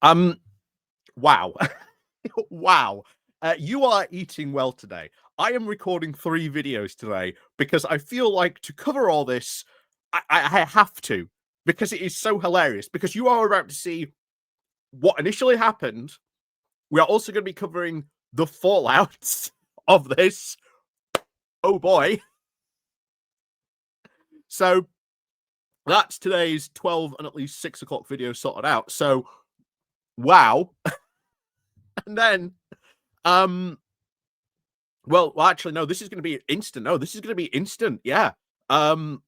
Um, wow. Wow. You are eating well today. I am recording 3 videos today because I feel like to cover all this, I have to, because it is so hilarious, because you are about to see what initially happened. We are also gonna be covering the fallouts of this. Oh boy. So, that's today's 12 and at least 6 o'clock video sorted out. So, wow. And then, um well, actually, no, this is gonna be instant. No, this is gonna be instant, yeah. Um,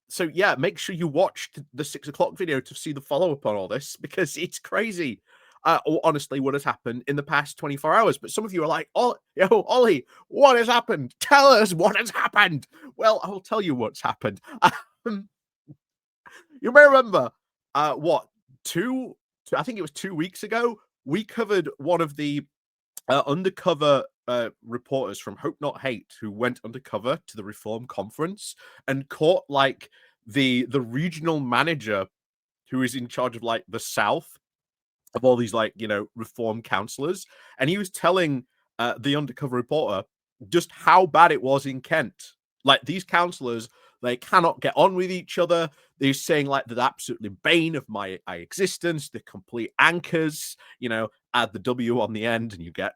so yeah, make sure you watch the 6 o'clock video to see the follow-up on all this, because it's crazy, honestly, what has happened in the past 24 hours. But some of you are like, "Oh, yo, Ollie, what has happened? Tell us what has happened." Well, I will tell you what's happened. Um, you may remember, what, 2 I think it was 2 weeks ago, we covered one of the undercover reporters from Hope Not Hate who went undercover to the Reform conference and caught like the regional manager who is in charge of like the South of all these like Reform councillors, and he was telling the undercover reporter just how bad it was in Kent. Like these councillors, they cannot get on with each other. They're saying like they're absolutely bane of my existence. They're complete anchors. Add the W on the end, and you get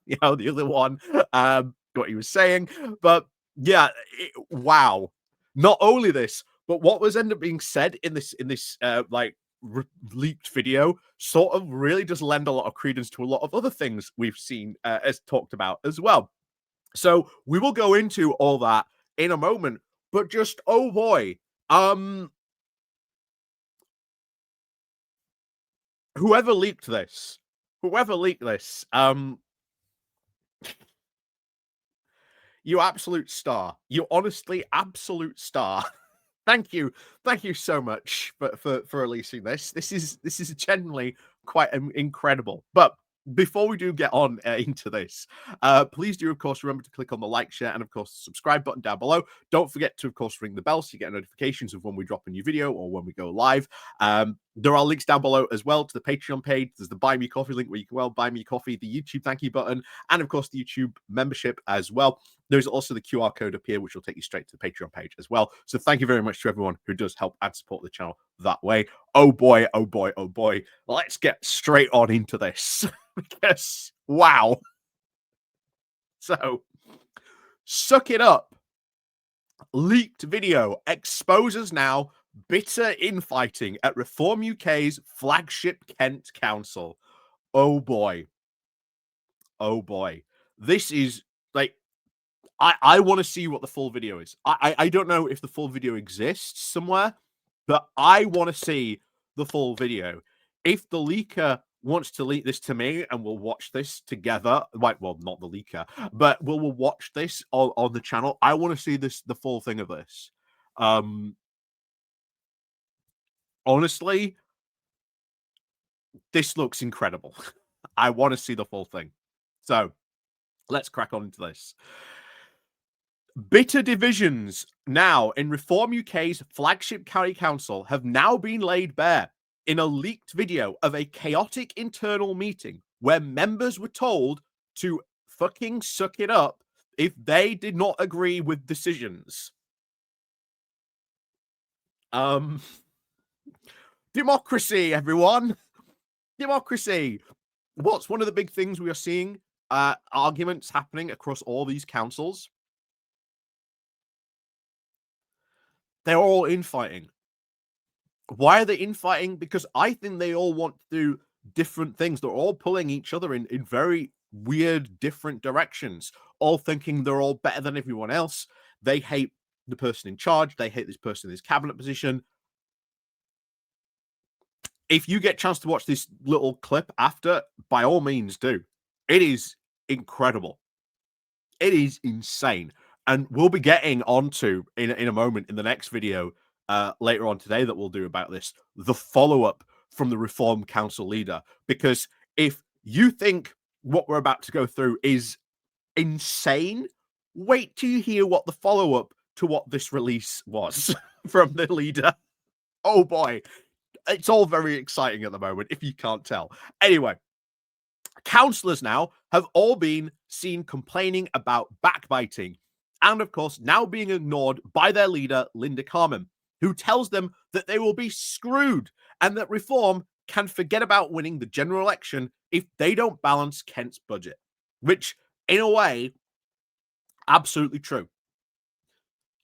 the other one. What he was saying, but yeah, wow. Not only this, but what was ended up being said in this like leaked video sort of really does lend a lot of credence to a lot of other things we've seen as talked about as well. So we will go into all that in a moment, but just oh boy, whoever leaked this, you absolute star. You honestly absolute star. Thank you so much for releasing this. This is genuinely quite incredible. But before we do get on into this, please do of course remember to click on the like, share, and of course the subscribe button down below. Don't forget to of course ring the bell so you get notifications of when we drop a new video or when we go live. There are links down below as well to the Patreon page. There's the Buy Me Coffee link where you can buy me coffee, the YouTube thank you button, and of course the YouTube membership as well. There's also the QR code up here, which will take you straight to the Patreon page as well. So thank you very much to everyone who does help and support the channel that way. Oh boy, oh boy, oh boy. Let's get straight on into this. Because, wow. So, suck it up. Leaked video exposes now bitter infighting at Reform UK's flagship Kent Council. Oh boy. Oh boy. This is like, I want to see what the full video is. I don't know if the full video exists somewhere, but I want to see the full video. If the leaker wants to leak this to me and we'll watch this together, like, well, not the leaker, but we'll watch this on the channel. I want to see the full thing of this. Honestly, this looks incredible. I want to see the full thing. So let's crack on into this. Bitter divisions now in Reform UK's flagship county council have now been laid bare in a leaked video of a chaotic internal meeting where members were told to fucking suck it up if they did not agree with decisions. Democracy, everyone. Democracy. What's one of the big things we are seeing? Arguments happening across all these councils. They're all infighting. Why are they infighting? Because I think they all want to do different things. They're all pulling each other in very weird, different directions, all thinking they're all better than everyone else. They hate the person in charge. They hate this person in this cabinet position. If you get a chance to watch this little clip after, by all means do. It is incredible. It is insane. And we'll be getting onto in a moment in the next video later on today that we'll do about this, the follow-up from the Reform Council leader. Because if you think what we're about to go through is insane, wait till you hear what the follow-up to what this release was from the leader. Oh boy. It's all very exciting at the moment, if you can't tell. Anyway, councillors now have all been seen complaining about backbiting and, of course, now being ignored by their leader, Linden Kemkaran, who tells them that they will be screwed and that Reform can forget about winning the general election if they don't balance Kent's budget, which, in a way, absolutely true.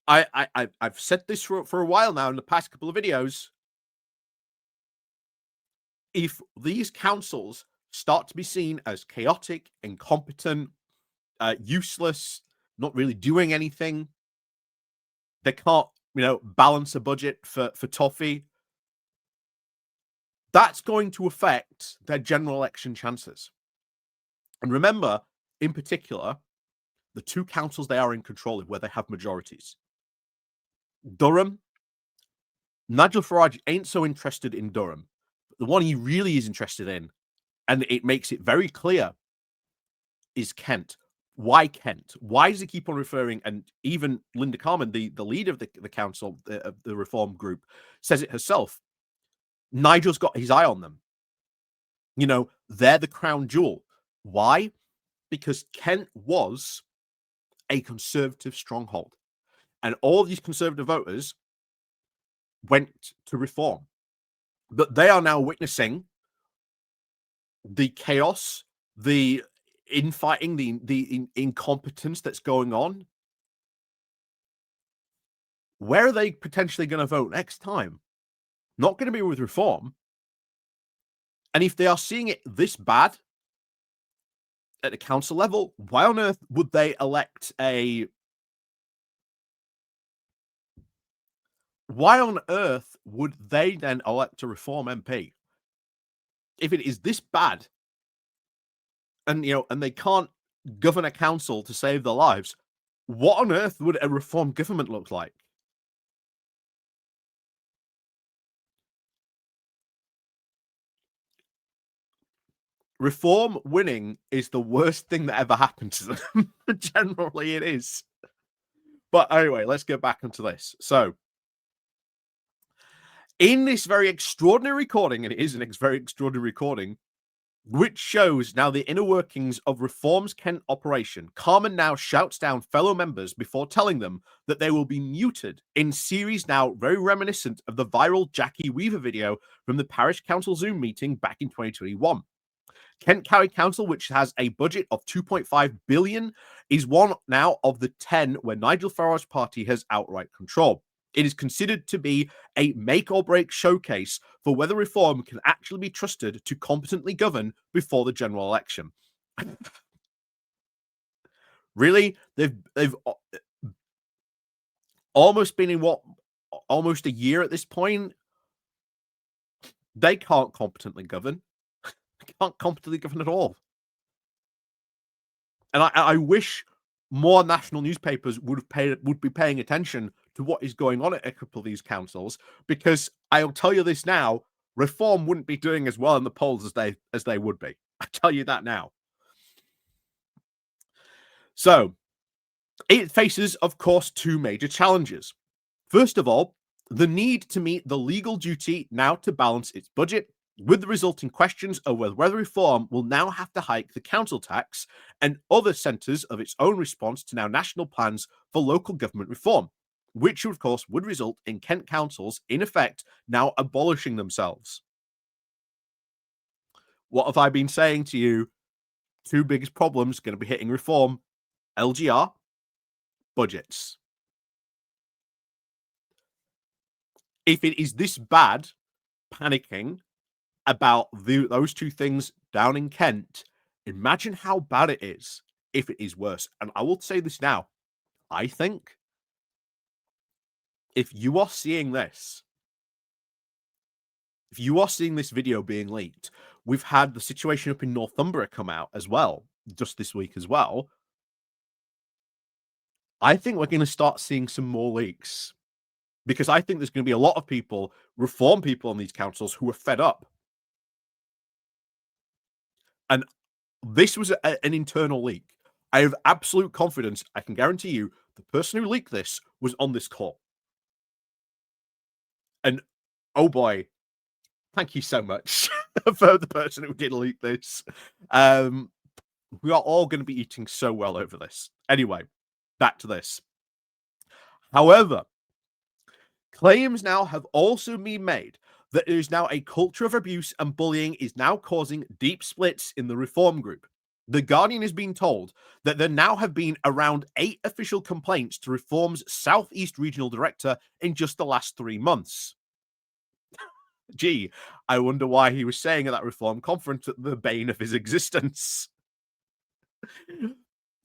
I've said this for a while now in the past couple of videos. If these councils start to be seen as chaotic, incompetent, useless, not really doing anything, they can't, balance a budget for toffee, that's going to affect their general election chances. And remember, in particular, the two councils they are in control of where they have majorities. Durham, Nigel Farage ain't so interested in Durham. The one he really is interested in, and it makes it very clear, is Kent. Why Kent? Why does he keep on referring? And even Linden Kemkaran, the leader of the council, of the Reform group, says it herself. Nigel's got his eye on them. They're the crown jewel. Why? Because Kent was a conservative stronghold. And all of these conservative voters went to Reform. But they are now witnessing the chaos, the infighting, the incompetence that's going on. Where are they potentially going to vote next time? Not going to be with Reform. And if they are seeing it this bad at the council level, why on earth would they elect a... Why on earth would they then elect a Reform MP? If it is this bad, and and they can't govern a council to save their lives, what on earth would a Reform government look like? Reform winning is the worst thing that ever happened to them. Generally, it is. But anyway, let's get back into this. So, in this very extraordinary recording, and it is a very extraordinary recording, which shows now the inner workings of Reform's Kent operation, Kemkaran now shouts down fellow members before telling them that they will be muted in series now very reminiscent of the viral Jackie Weaver video from the Parish Council Zoom meeting back in 2021. Kent County Council, which has a budget of 2.5 billion, is one now of the 10 where Nigel Farage's party has outright control. It is considered to be a make or break showcase for whether Reform can actually be trusted to competently govern before the general election. Really? They've almost been in almost a year at this point? They can't competently govern. They can't competently govern at all. And I wish more national newspapers would be paying attention to what is going on at a couple of these councils, because I'll tell you this now, Reform wouldn't be doing as well in the polls as they would be. I tell you that now. So it faces, of course, two major challenges. First of all, the need to meet the legal duty now to balance its budget, with the resulting questions of whether Reform will now have to hike the council tax and other centres of its own response to now national plans for local government reform, which, of course, would result in Kent councils, in effect, now abolishing themselves. What have I been saying to you? Two biggest problems going to be hitting Reform: LGR, budgets. If it is this bad, panicking about those two things down in Kent, imagine how bad it is if it is worse. And I will say this now. I think if you are seeing this, if you are seeing this video being leaked, we've had the situation up in Northumbria come out as well, just this week as well. I think we're going to start seeing some more leaks, because I think there's going to be a lot of people, Reform people on these councils, who are fed up. And this was an internal leak. I have absolute confidence. I can guarantee you the person who leaked this was on this call. And oh boy, Thank you so much for the person who did leak this. We are all going to be eating so well over this. Anyway, back to this. However, claims now have also been made that there is now a culture of abuse and bullying is now causing deep splits in the reform group. The Guardian has been told that there now have been around 8 official complaints to Reform's Southeast Regional Director in just the last 3 months. Gee, I wonder why he was saying at that Reform conference that the bane of his existence.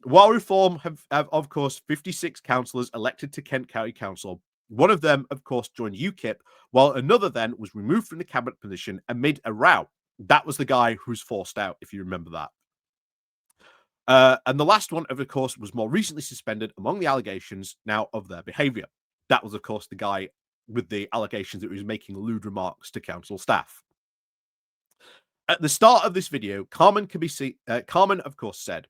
While Reform have of course, 56 councillors elected to Kent County Council, one of them, of course, joined UKIP, while another then was removed from the cabinet position amid a row. That was the guy who was forced out, if you remember that. And the last one, of course, was more recently suspended among the allegations now of their behaviour. That was, of course, the guy with the allegations that he was making lewd remarks to council staff. At the start of this video, Carmen, of course, said,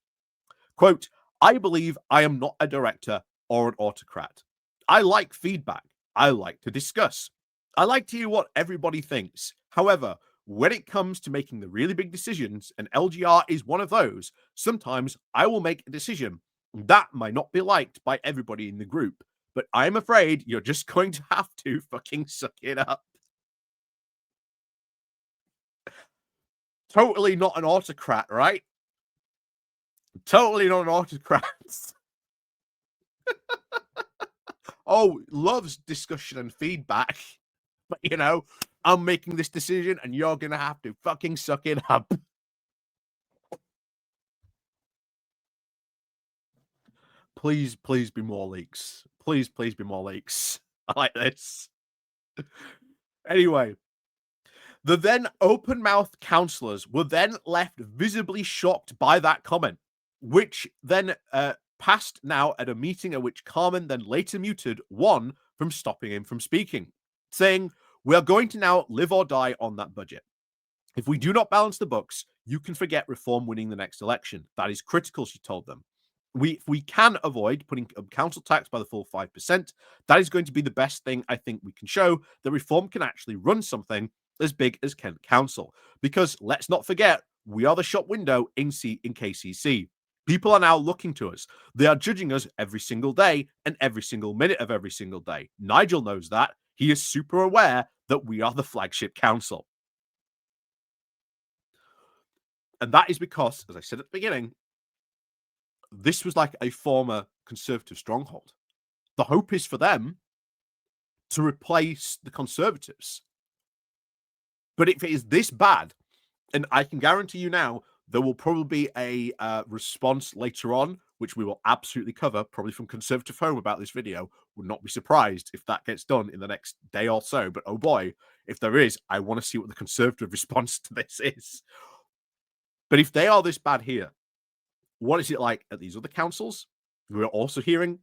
quote, "I believe I am not a director or an autocrat. I like feedback. I like to discuss. I like to hear what everybody thinks. However, when it comes to making the really big decisions, and LGR is one of those, sometimes I will make a decision that might not be liked by everybody in the group, but I'm afraid you're just going to have to fucking suck it up." Totally not an autocrat, right? Totally not an autocrat. Oh, loves discussion and feedback. But, you know, I'm making this decision and you're going to have to fucking suck it up. Please, please be more leaks. Please, please be more leaks. I like this. Anyway, the then open-mouthed councillors were then left visibly shocked by that comment, which then passed now at a meeting at which Carmen then later muted one from stopping him from speaking, saying, "We are going to now live or die on that budget. If we do not balance the books, you can forget Reform winning the next election. That is critical," she told them. If we can avoid putting council tax by the full 5%, that is going to be the best thing I think we can show that Reform can actually run something as big as Kent Council. Because let's not forget, we are the shop window in KCC. People are now looking to us. They are judging us every single day and every single minute of every single day. Nigel knows that. He is super aware that we are the flagship council. And that is because, as I said at the beginning, this was like a former Conservative stronghold. The hope is for them to replace the Conservatives. But if it is this bad, and I can guarantee you now, there will probably be a response later on, which we will absolutely cover, probably from Conservative Home about this video. Would not be surprised if that gets done in the next day or so. But oh boy, if there is, I want to see what the Conservative response to this is. But if they are this bad here, what is it like at these other councils? We're also hearing,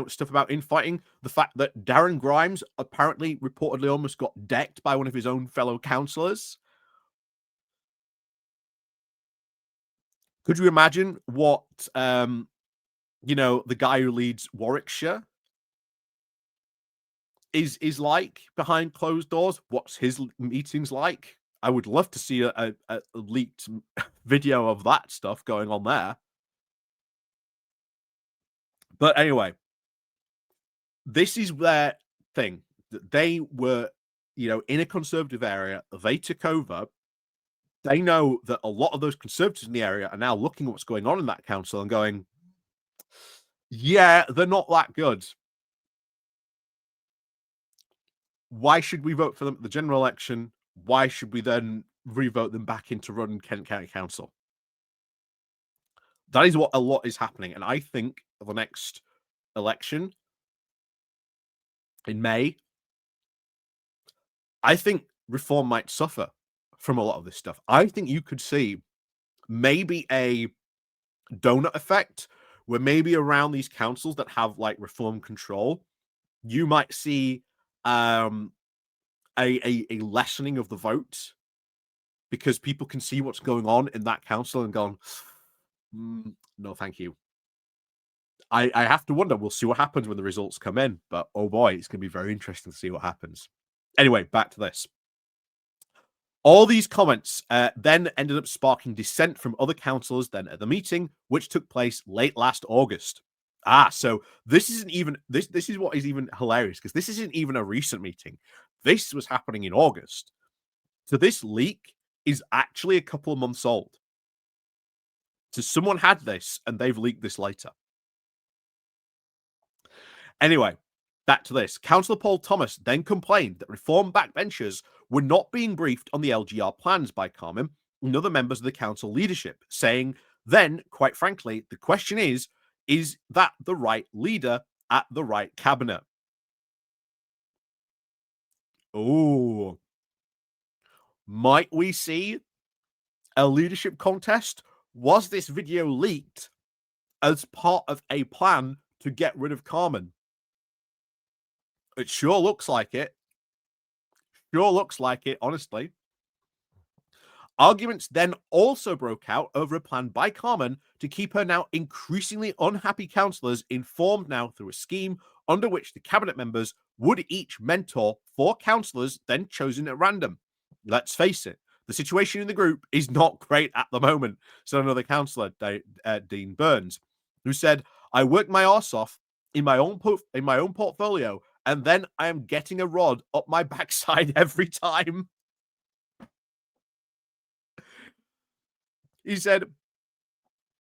stuff about infighting. The fact that Darren Grimes apparently reportedly almost got decked by one of his own fellow councillors. Could you imagine what, the guy who leads Warwickshire is like behind closed doors? What's his meetings like? I would love to see a leaked video of that stuff going on there. But anyway, this is their thing. They were, in a Conservative area. They took over. They know that a lot of those Conservatives in the area are now looking at what's going on in that council and going, yeah, they're not that good. Why should we vote for them at the general election? Why should we then re-vote them back into run Kent County Council? That is what a lot is happening. And I think the next election in May, I think Reform might suffer from a lot of this stuff. I think you could see maybe a donut effect where maybe around these councils that have like Reform control, you might see a lessening of the vote because people can see what's going on in that council and gone, no, thank you. I have to wonder. We'll see what happens when the results come in. But oh boy, it's going to be very interesting to see what happens. Anyway, back to this. All these comments then ended up sparking dissent from other councillors then at the meeting, which took place late last August. So this isn't even this is what is even hilarious, because this isn't even a recent meeting. This was happening in August. So this leak is actually a couple of months old. So someone had this and they've leaked this later. Anyway, back to this. Councillor Paul Thomas then complained that reform backbenchers were not being briefed on the LGR plans by Carmen and other members of the council leadership, saying, then, quite frankly, the question is that the right leader at the right cabinet? Oh, might we see a leadership contest? Was this video leaked as part of a plan to get rid of Carmen? It sure looks like it. Sure looks like it, honestly. Arguments then also broke out over a plan by Carmen to keep her now increasingly unhappy councillors informed now through a scheme under which the cabinet members would each mentor 4 councillors then chosen at random. Let's face it, the situation in the group is not great at the moment, said another councillor, Dean Burns, who said, I worked my arse off in my own portfolio, and then I am getting a rod up my backside every time. He said,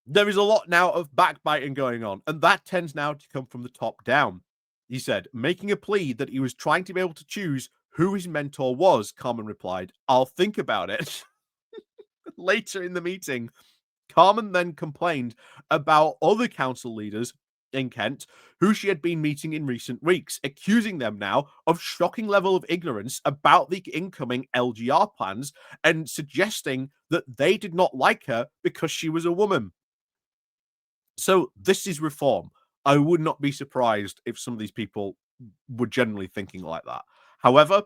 there is a lot now of backbiting going on, and that tends now to come from the top down. He said, making a plea that he was trying to be able to choose who his mentor was. Carmen replied, I'll think about it. Later in the meeting, Carmen then complained about other council leaders in Kent who she had been meeting in recent weeks, accusing them now of shocking level of ignorance about the incoming LGR plans and suggesting that they did not like her because she was a woman. So this is reform. I would not be surprised if some of these people were generally thinking like that. However,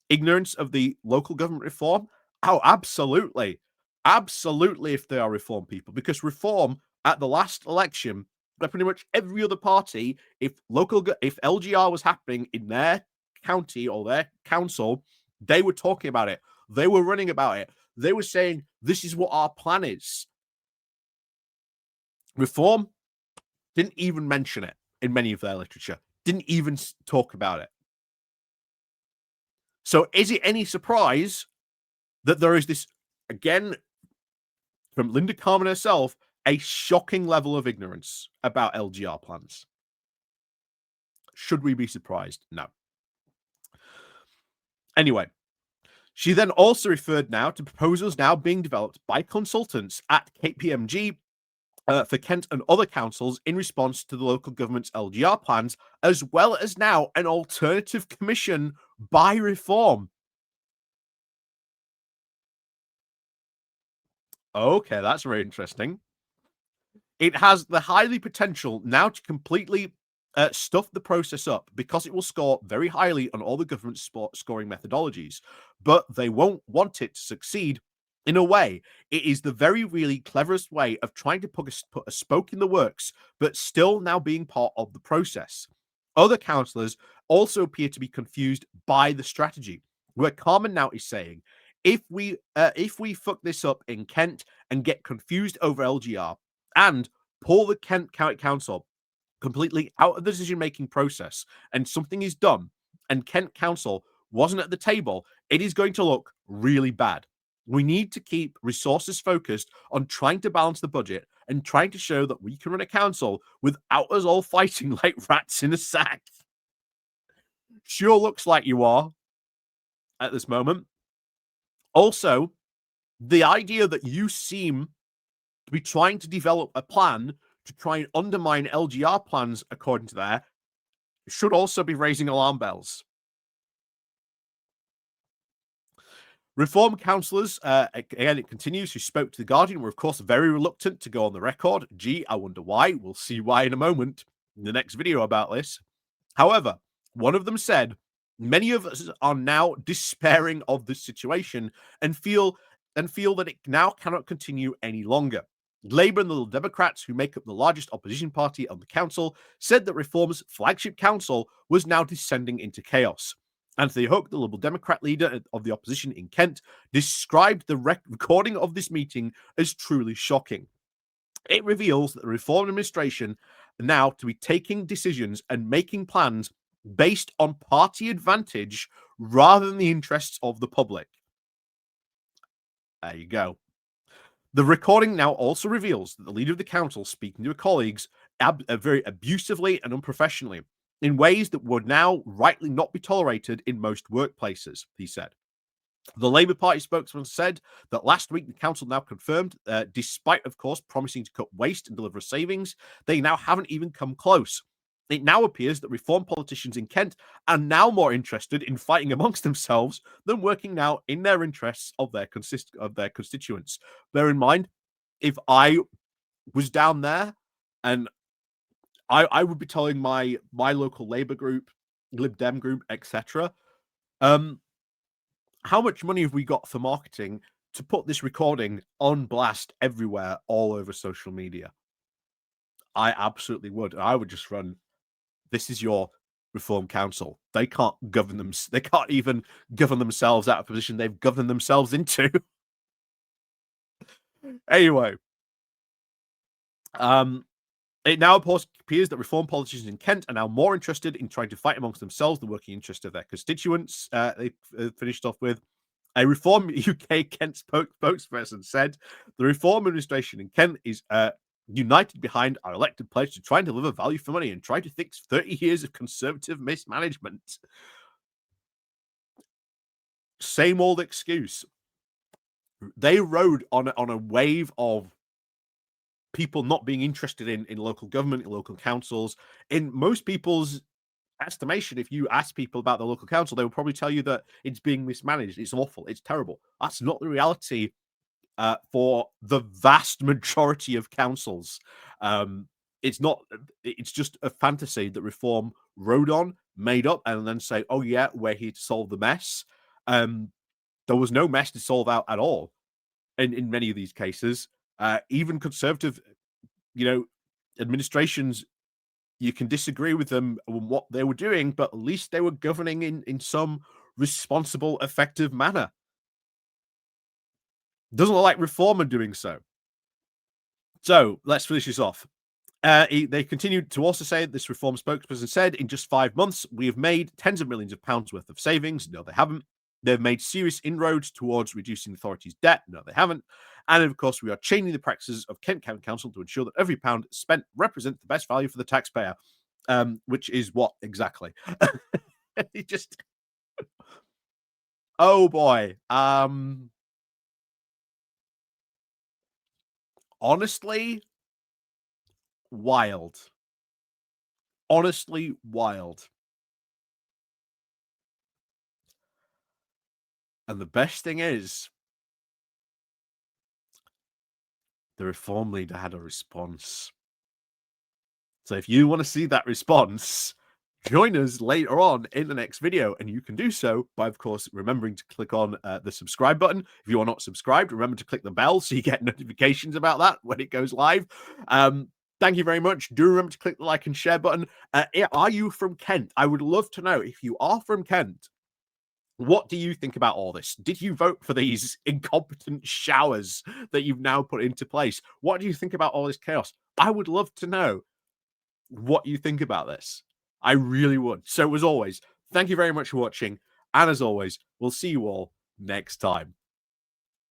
ignorance of the local government reform? Oh, absolutely. Absolutely, if they are reform people, because reform at the last election, by pretty much every other party, if LGR was happening in their county or their council, they were talking about it. They were running about it. They were saying, this is what our plan is. Reform didn't even mention it in many of their literature, didn't even talk about it. So is it any surprise that there is this, again, from Linden Kemkaran herself, a shocking level of ignorance about LGR plans? Should we be surprised? No. Anyway, she then also referred now to proposals now being developed by consultants at KPMG for Kent and other councils in response to the local government's LGR plans, as well as now an alternative commission by reform. Okay, that's very interesting. It has the highly potential now to completely stuff the process up because it will score very highly on all the government's scoring methodologies, but they won't want it to succeed. In a way, it is the very really cleverest way of trying to put a spoke in the works, but still now being part of the process. Other councillors also appear to be confused by the strategy, where Carmen now is saying, if we fuck this up in Kent and get confused over LGR and pull the Kent County Council completely out of the decision-making process and something is done and Kent Council wasn't at the table, it is going to look really bad. We need to keep resources focused on trying to balance the budget and trying to show that we can run a council without us all fighting like rats in a sack. Sure looks like you are at this moment. Also, the idea that you seem to be trying to develop a plan to try and undermine LGR plans, according to that, should also be raising alarm bells. Reform councillors, again, it continues, who spoke to The Guardian were, of course, very reluctant to go on the record. Gee, I wonder why. We'll see why in a moment in the next video about this. However, one of them said, many of us are now despairing of this situation and feel that it now cannot continue any longer. Labour and the Liberal Democrats, who make up the largest opposition party on the council, said that Reform's flagship council was now descending into chaos. Anthony Hook, the Liberal Democrat leader of the opposition in Kent, described the recording of this meeting as truly shocking. It reveals that the Reform administration are now to be taking decisions and making plans based on party advantage rather than the interests of the public. There you go. The recording now also reveals that the leader of the council, speaking to her colleagues very abusively and unprofessionally, in ways that would now rightly not be tolerated in most workplaces, he said. The Labour Party spokesman said that last week the council now confirmed, despite, of course, promising to cut waste and deliver savings, they now haven't even come close. It now appears that Reform politicians in Kent are now more interested in fighting amongst themselves than working now in their interests of their constituents. Bear in mind, if I was down there and I would be telling my local Labour group, Lib Dem group, etc., how much money have we got for marketing to put this recording on blast everywhere, all over social media? I absolutely would. I would just run, this is your Reform Council. They can't govern them. They can't even govern themselves out of a position they've governed themselves into. Anyway, it now appears that Reform politicians in Kent are now more interested in trying to fight amongst themselves than working interest of their constituents. They finished off with, a Reform UK Kent spokesperson said, the Reform administration in Kent is united behind our elected pledge to try and deliver value for money and try to fix 30 years of Conservative mismanagement. Same old excuse. They rode on a wave of people not being interested in local government, in local councils. In most people's estimation, if you ask people about the local council, they will probably tell you that it's being mismanaged, it's awful, it's terrible. That's not the reality for the vast majority of councils. It's not, it's just a fantasy that Reform rode on, made up, and then say, oh yeah, we're here to solve the mess. There was no mess to solve out at all in many of these cases. Even Conservative, administrations, you can disagree with them on what they were doing, but at least they were governing in some responsible, effective manner. Doesn't look like Reform are doing so. So let's finish this off. They continued to also say, this Reform spokesperson said, in just 5 months, we have made tens of millions of pounds worth of savings. No, they haven't. They've made serious inroads towards reducing the authority's debt. No, they haven't. And of course, we are changing the practices of Kent County Council to ensure that every pound spent represents the best value for the taxpayer. Which is what exactly? It just, oh boy. Honestly, wild. Honestly, wild. And the best thing is, the Reform leader had a response. So if you want to see that response, join us later on in the next video, and you can do so by, of course, remembering to click on the subscribe button. If you are not subscribed, remember to click the bell so you get notifications about that when it goes live. Thank you very much. Do remember to click the like and share button. Are you from Kent? I would love to know, if you are from Kent, what do you think about all this? Did you vote for these incompetent showers that you've now put into place? What do you think about all this chaos? I would love to know what you think about this. I really would. So as always, thank you very much for watching. And as always, we'll see you all next time.